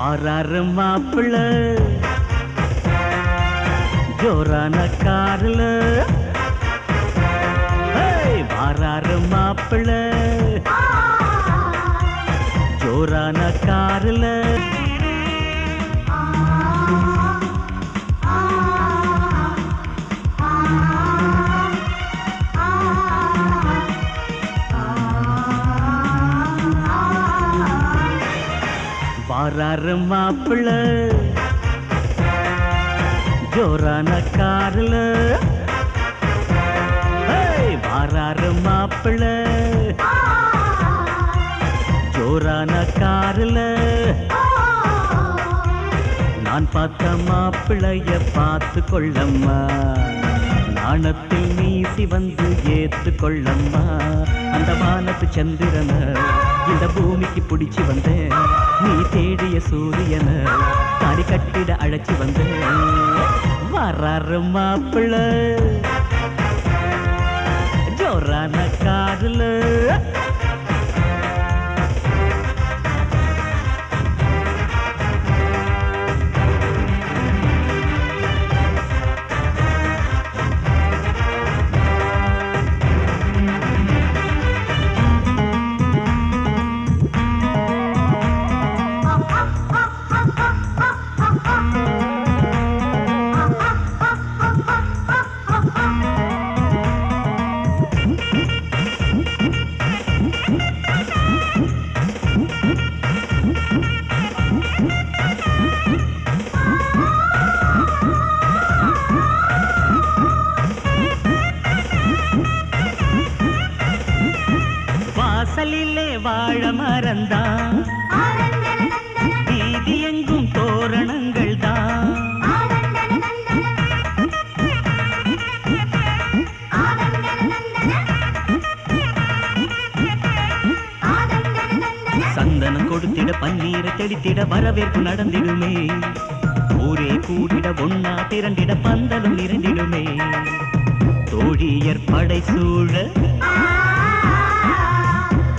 வாராரு மாப்பிள்ள ஜோரான காருல வாராரு மாப்பிள்ள ஜோரான காருல வாராரு மாப்பிள்ள ஜோரான காருல வாராரு மாப்பிள்ள ஜோரான காருல நான் பார்த்த மாப்பிள்ளைய பார்த்து கொள்ளம்மா நாணத்தில் மீசி வந்து ஏத்து கொள்ளம்மா அந்த வானத்து சந்திரன இந்த பூமிக்கு பிடிச்சி வந்தேன் நீ தேடிய சூரியன தாடி கட்டிட அழைச்சி வந்தேன் வராரு மாப்பிள்ள ஜோரான காருல வாசலிலே வாழ மரந்தான் வீதி எங்கும் தோரணங்கள் தான் சந்தனம் கொடுத்திட பன்னீரை தெளித்திட வரவேற்பு நடந்திடுமே ஊரே கூடிட ஒன்னா திரண்டிட பந்தலும் நிறைந்திடுமே தோழியர் படை சூழ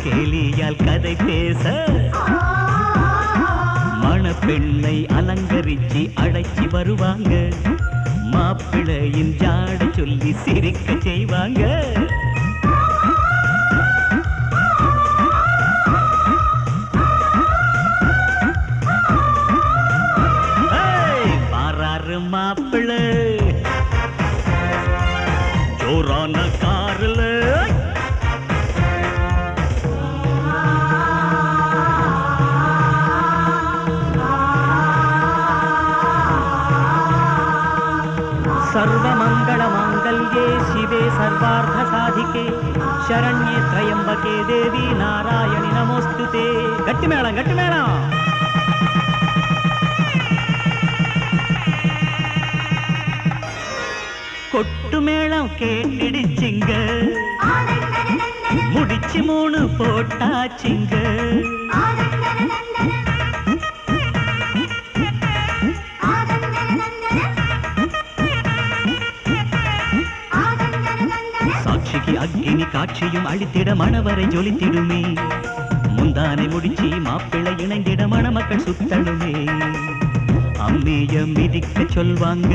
கேலியால் கதை பேச மணப்பெண்ணை அலங்கரிச்சு அழைச்சி வருவாங்க மாப்பிள்ளையின் ஜாட சொல்லி சிரிக்க செய்வாங்க வாராரு மாப்பிள்ள ஜோரான காருல सर्वमङ्गलमाङ्गल्ये शिवे सर्वार्थसाधिके शरण्ये त्र्यम्बके देवी नारायणि नमोस्तुते गट्टि मेळं கொட்டு மேளம் கேட்டிடுச்சிங்க முடிச்சு 3 போட்டாச்சிங்க சாட்சிக்கு அக்கினி காட்சியும் அழித்திட மணவரை ஜொலித்திடுமே முந்தானை முடிச்சி மாப்பிள்ளை இணைந்திட மணமக்கள் சுத்தடுமே அம்மிய மிதிக்க சொல்வாங்க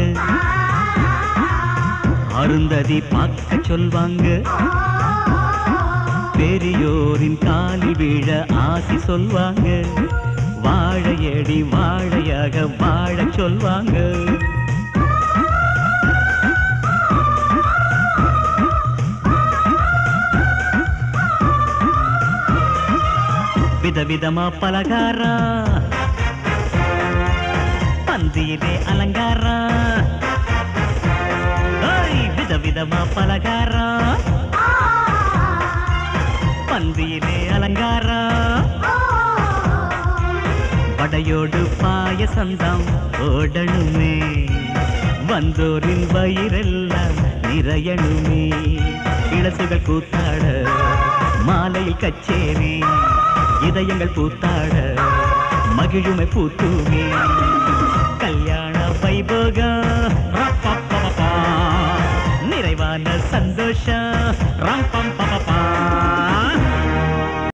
அருந்ததி பார்க்க சொல்வாங்க பெரியோரின் காலி வீழ ஆசி சொல்வாங்க வாழையடி வாழையாக வாழ சொல்வாங்க விதவிதமா பலகாரா பந்தியிலே அலங்காரா விதவிதமா பலகாரா பந்தியிலே அலங்காரா வடையோடு பாயசந்தாம் ஓடணுமே வந்தோரின் வயிறெல்லாம் நிறையணுமே இளசுகள் கூத்தாட மாலையில் கச்சேரி இதயங்கள் பூத்தாட மகிழுமை பூத்துமே கல்யாண வைபோகம் நிறைவான சந்தோஷம்